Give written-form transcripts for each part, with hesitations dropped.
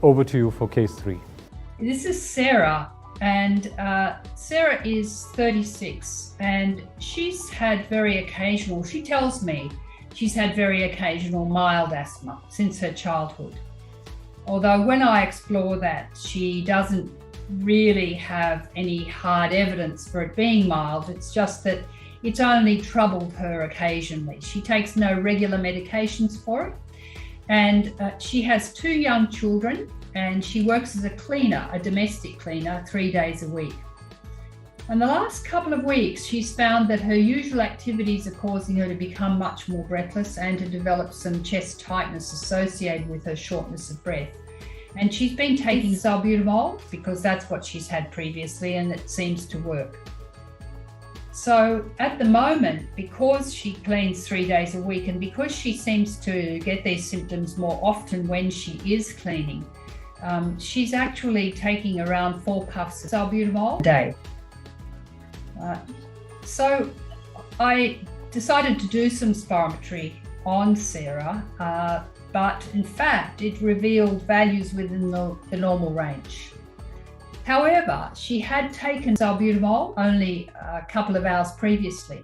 Over to you for case 3. This is Sarah, and Sarah is 36, and she's had very occasional, she tells me she's had very occasional mild asthma since her childhood. Although when I explore that, she doesn't really have any hard evidence for it being mild. It's just that it's only troubled her occasionally. She takes no regular medications for it. And she has 2 young children, and she works as a cleaner, a domestic cleaner, 3 days a week. And the last couple of weeks, she's found that her usual activities are causing her to become much more breathless and to develop some chest tightness associated with her shortness of breath. And she's been taking salbutamol because that's what she's had previously, and it seems to work. So at the moment, because she cleans 3 days a week, and because she seems to get these symptoms more often when she is cleaning, she's actually taking around 4 puffs of salbutamol a day. So I decided to do some spirometry on Sarah, but in fact it revealed values within the normal range. However, she had taken salbutamol only a couple of hours previously.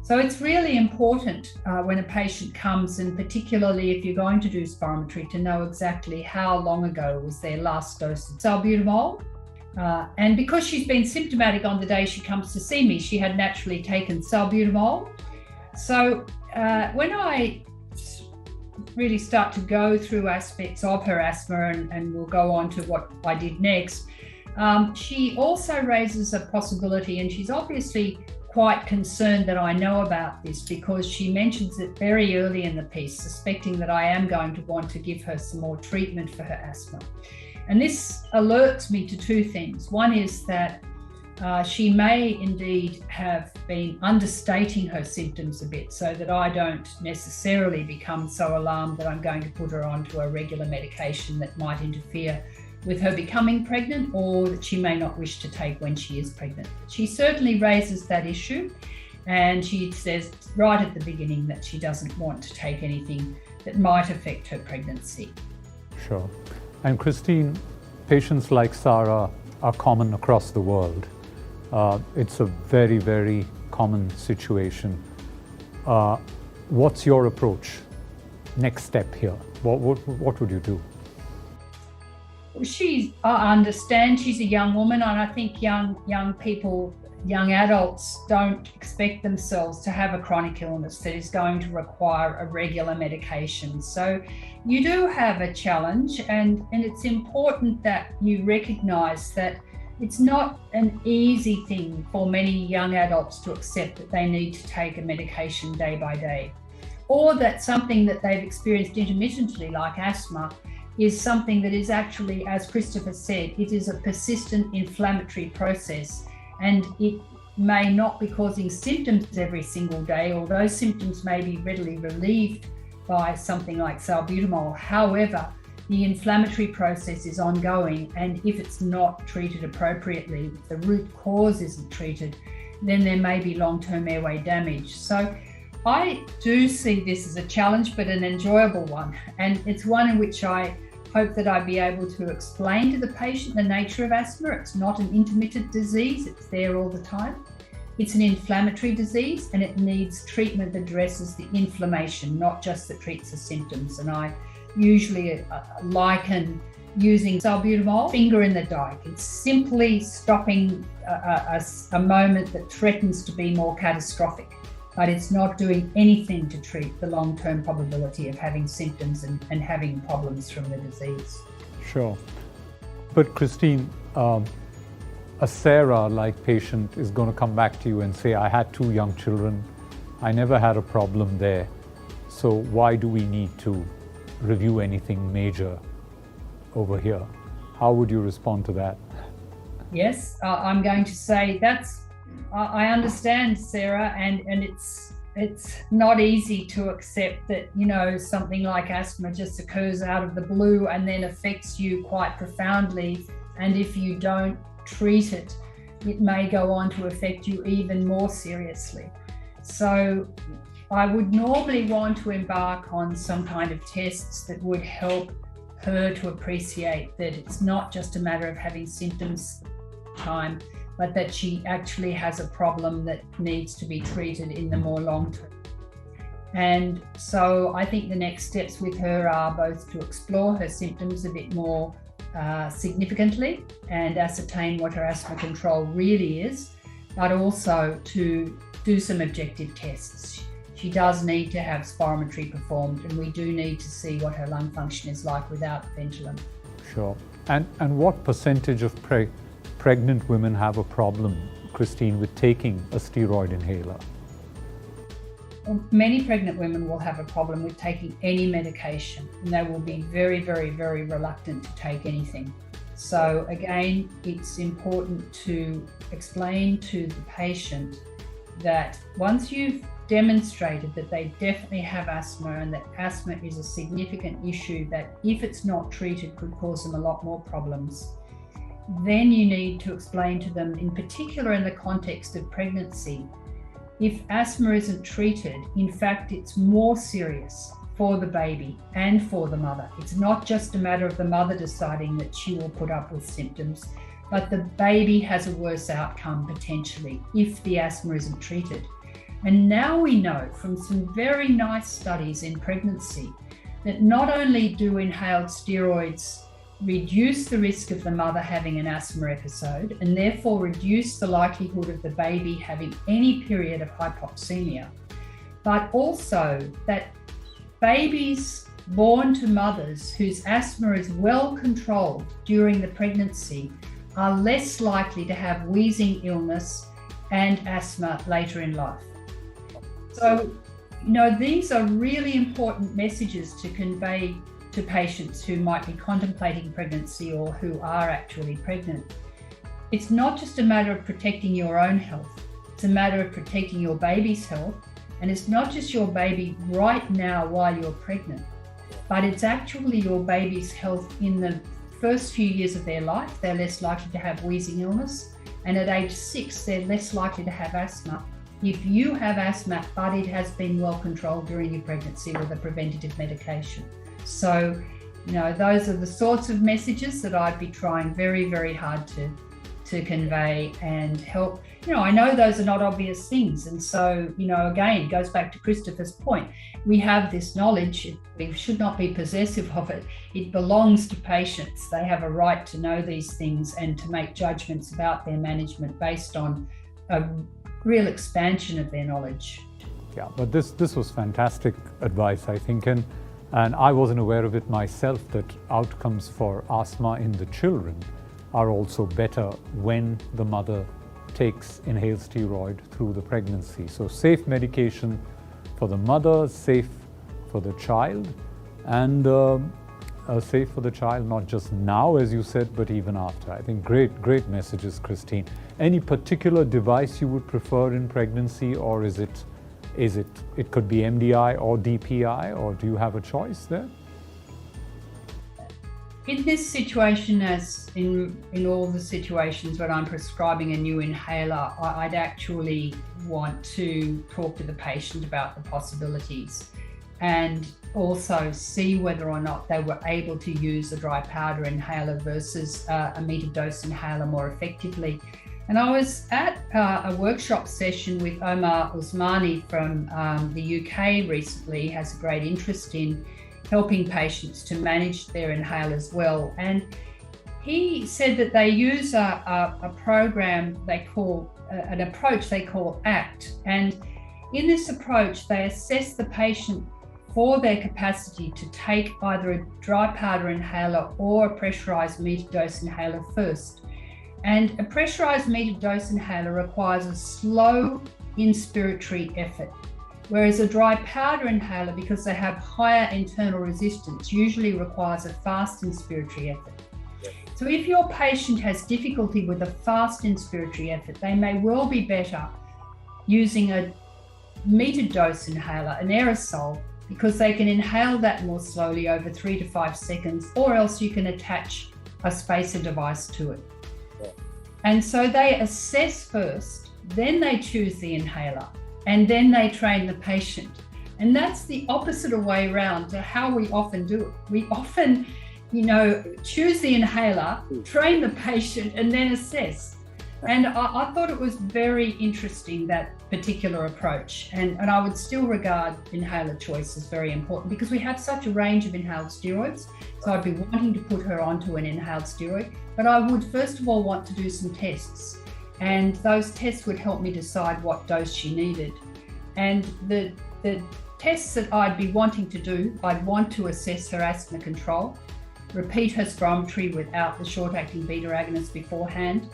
So it's really important when a patient comes, and particularly if you're going to do spirometry, to know exactly how long ago was their last dose of salbutamol. And because she's been symptomatic on the day she comes to see me, she had naturally taken salbutamol. So when I really start to go through aspects of her asthma, and we'll go on to what I did next, she also raises a possibility, and she's obviously quite concerned that I know about this, because she mentions it very early in the piece, suspecting that I am going to want to give her some more treatment for her asthma. And this alerts me to 2 things. One is that she may indeed have been understating her symptoms a bit, so that I don't necessarily become so alarmed that I'm going to put her onto a regular medication that might interfere with her becoming pregnant, or that she may not wish to take when she is pregnant. She certainly raises that issue, and she says right at the beginning that she doesn't want to take anything that might affect her pregnancy. Sure. And Christine, patients like Sarah are common across the world. It's a very, very common situation. What's your approach? Next step here? What would you do? I understand she's a young woman, and I think young people, young adults don't expect themselves to have a chronic illness that is going to require a regular medication. So you do have a challenge, and it's important that you recognise that it's not an easy thing for many young adults to accept that they need to take a medication day by day, or that something that they've experienced intermittently, like asthma, is something that is actually, as Christopher said, it is a persistent inflammatory process, and it may not be causing symptoms every single day, or those symptoms may be readily relieved by something like salbutamol. However, the inflammatory process is ongoing, and if it's not treated appropriately, if the root cause isn't treated, then there may be long-term airway damage. So I do see this as a challenge, but an enjoyable one, and it's one in which I hope that I'd be able to explain to the patient the nature of asthma. It's not an intermittent disease, it's there all the time. It's an inflammatory disease, and it needs treatment that addresses the inflammation, not just that treats the symptoms. And I usually liken using salbutamol, finger in the dike. It's simply stopping a moment that threatens to be more catastrophic, but it's not doing anything to treat the long-term probability of having symptoms and having problems from the disease. Sure. But Christine, a Sarah-like patient is going to come back to you and say, I had 2 young children, I never had a problem there, so why do we need to review anything major over here? How would you respond to that? Yes, I'm going to say I understand, Sarah, and it's not easy to accept that, something like asthma just occurs out of the blue and then affects you quite profoundly, and if you don't treat it, it may go on to affect you even more seriously. So I would normally want to embark on some kind of tests that would help her to appreciate that it's not just a matter of having symptoms time, but that she actually has a problem that needs to be treated in the more long term. And so I think the next steps with her are both to explore her symptoms a bit more significantly and ascertain what her asthma control really is, but also to do some objective tests. She does need to have spirometry performed, and we do need to see what her lung function is like without Ventolin. Sure. And what percentage of pregnant women have a problem, Christine, with taking a steroid inhaler? Many pregnant women will have a problem with taking any medication, and they will be very, very, very reluctant to take anything. So again, it's important to explain to the patient that once you've demonstrated that they definitely have asthma and that asthma is a significant issue that if it's not treated could cause them a lot more problems, then you need to explain to them, in particular in the context of pregnancy, if asthma isn't treated, in fact, it's more serious for the baby and for the mother. It's not just a matter of the mother deciding that she will put up with symptoms, but the baby has a worse outcome potentially if the asthma isn't treated. And now we know from some very nice studies in pregnancy that not only do inhaled steroids reduce the risk of the mother having an asthma episode and therefore reduce the likelihood of the baby having any period of hypoxemia, but also that babies born to mothers whose asthma is well controlled during the pregnancy are less likely to have wheezing illness and asthma later in life. So, these are really important messages to convey to patients who might be contemplating pregnancy or who are actually pregnant. It's not just a matter of protecting your own health, it's a matter of protecting your baby's health. And it's not just your baby right now while you're pregnant, but it's actually your baby's health in the first few years of their life. They're less likely to have wheezing illness. And at age 6, they're less likely to have asthma. If you have asthma, but it has been well controlled during your pregnancy with a preventative medication. So, those are the sorts of messages that I'd be trying very, very hard to convey and help. I know those are not obvious things. And so, again, it goes back to Christopher's point. We have this knowledge. We should not be possessive of it. It belongs to patients. They have a right to know these things and to make judgments about their management based on a real expansion of their knowledge. Yeah, but this was fantastic advice, I think. And I wasn't aware of it myself, that outcomes for asthma in the children are also better when the mother takes inhaled steroid through the pregnancy. So safe medication for the mother, safe for the child, and safe for the child not just now, as you said, but even after. I think great messages, Christine. Any particular device you would prefer in pregnancy, or is it could be MDI or DPI, or do you have a choice there? In this situation, as in all the situations when I'm prescribing a new inhaler, I'd actually want to talk to the patient about the possibilities and also see whether or not they were able to use a dry powder inhaler versus a metered dose inhaler more effectively. And I was at a workshop session with Omar Usmani from the UK recently. He has a great interest in helping patients to manage their inhalers well. And he said that they use a program they call, an approach they call ACT. And in this approach, they assess the patient for their capacity to take either a dry powder inhaler or a pressurized metered dose inhaler first. And a pressurized metered dose inhaler requires a slow inspiratory effort, whereas a dry powder inhaler, because they have higher internal resistance, usually requires a fast inspiratory effort. So if your patient has difficulty with a fast inspiratory effort, they may well be better using a metered dose inhaler, an aerosol, because they can inhale that more slowly over 3 to 5 seconds, or else you can attach a spacer device to it. And so they assess first, then they choose the inhaler, and then they train the patient. And that's the opposite way around to how we often do it. We often choose the inhaler, train the patient, and then assess. And I thought it was very interesting, that particular approach. And I would still regard inhaler choice as very important, because we have such a range of inhaled steroids. So I'd be wanting to put her onto an inhaled steroid, but I would first of all want to do some tests. And those tests would help me decide what dose she needed. And the tests that I'd be wanting to do, I'd want to assess her asthma control, repeat her spirometry without the short-acting beta agonist beforehand.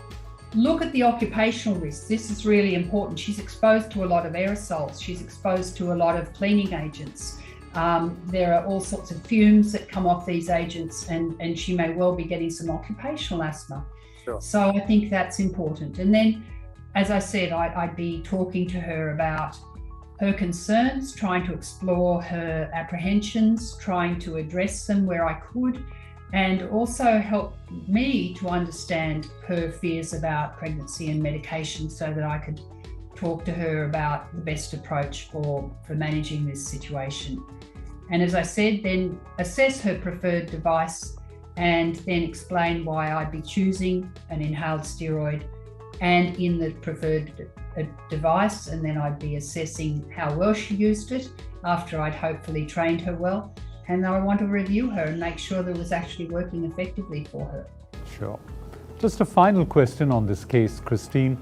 Look at the occupational risks. This is really important. She's exposed to a lot of aerosols. She's exposed to a lot of cleaning agents. There are all sorts of fumes that come off these agents, and she may well be getting some occupational asthma. Sure. So I think that's important. And then, as I said, I'd be talking to her about her concerns, trying to explore her apprehensions, trying to address them where I could, and also help me to understand her fears about pregnancy and medication, so that I could talk to her about the best approach for managing this situation. And as I said, then assess her preferred device, and then explain why I'd be choosing an inhaled steroid and in the preferred device. And then I'd be assessing how well she used it after I'd hopefully trained her well. And I want to review her and make sure that it was actually working effectively for her. Sure. Just a final question on this case, Christine.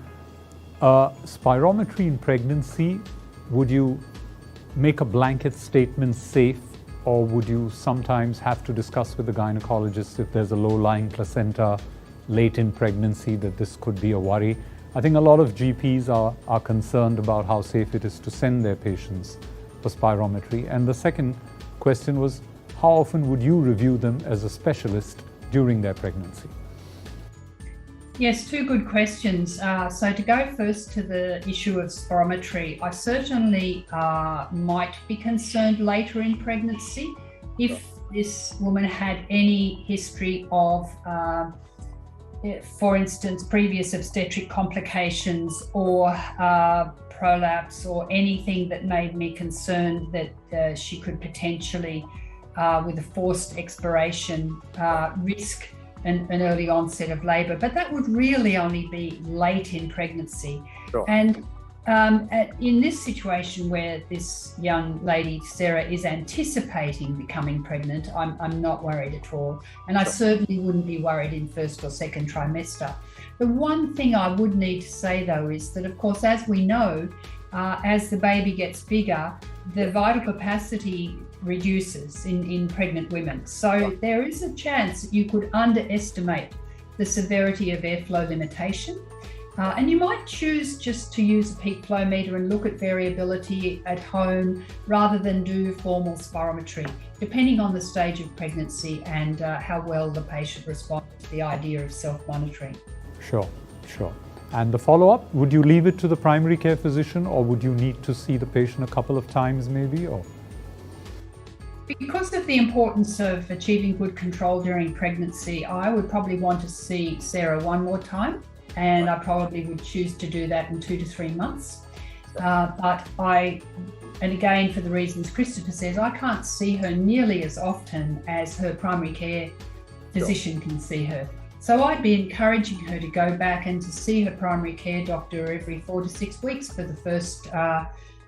Spirometry in pregnancy, would you make a blanket statement safe, or would you sometimes have to discuss with the gynecologist if there's a low-lying placenta late in pregnancy, that this could be a worry? I think a lot of GPs are concerned about how safe it is to send their patients for spirometry. And the second question was, how often would you review them as a specialist during their pregnancy? Yes, two good questions. So to go first to the issue of spirometry, I certainly might be concerned later in pregnancy if this woman had any history of, for instance, previous obstetric complications or prolapse, or anything that made me concerned that she could potentially, with a forced expiration, risk an early onset of labour. But that would really only be late in pregnancy. Sure. And in this situation where this young lady, Sarah, is anticipating becoming pregnant, I'm not worried at all. And I certainly wouldn't be worried in first or second trimester. The one thing I would need to say, though, is that, of course, as we know, as the baby gets bigger, the vital capacity reduces in pregnant women. So there is a chance that you could underestimate the severity of airflow limitation. And you might choose just to use a peak flow meter and look at variability at home rather than do formal spirometry, depending on the stage of pregnancy and how well the patient responds to the idea of self-monitoring. Sure. And the follow-up, would you leave it to the primary care physician, or would you need to see the patient a couple of times maybe? Or because of the importance of achieving good control during pregnancy, I would probably want to see Sarah one more time, and I probably would choose to do that in 2 to 3 months. And again, for the reasons Christopher says, I can't see her nearly as often as her primary care physician can see her. So I'd be encouraging her to go back and to see her primary care doctor every 4 to 6 weeks for the first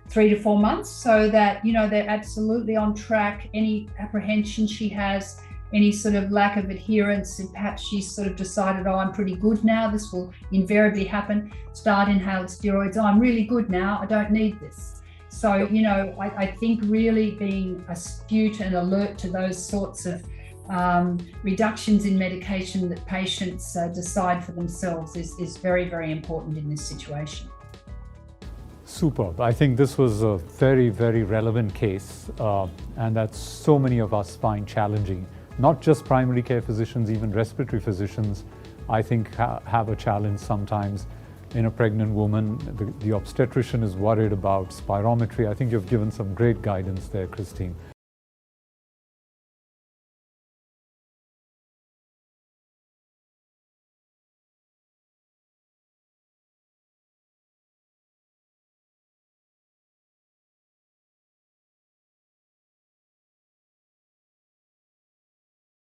3 to 4 months, so that, they're absolutely on track. Any apprehension she has, any sort of lack of adherence, and perhaps she's sort of decided, I'm pretty good now, this will invariably happen, start inhaled steroids, I'm really good now, I don't need this. So, I think really being astute and alert to those sorts of reductions in medication that patients decide for themselves is very, very important in this situation. superb. I think this was a very, very relevant case, and that so many of us find challenging. Not just primary care physicians, even respiratory physicians, I think have a challenge sometimes in a pregnant woman. The obstetrician is worried about spirometry. I think you've given some great guidance there, Christine.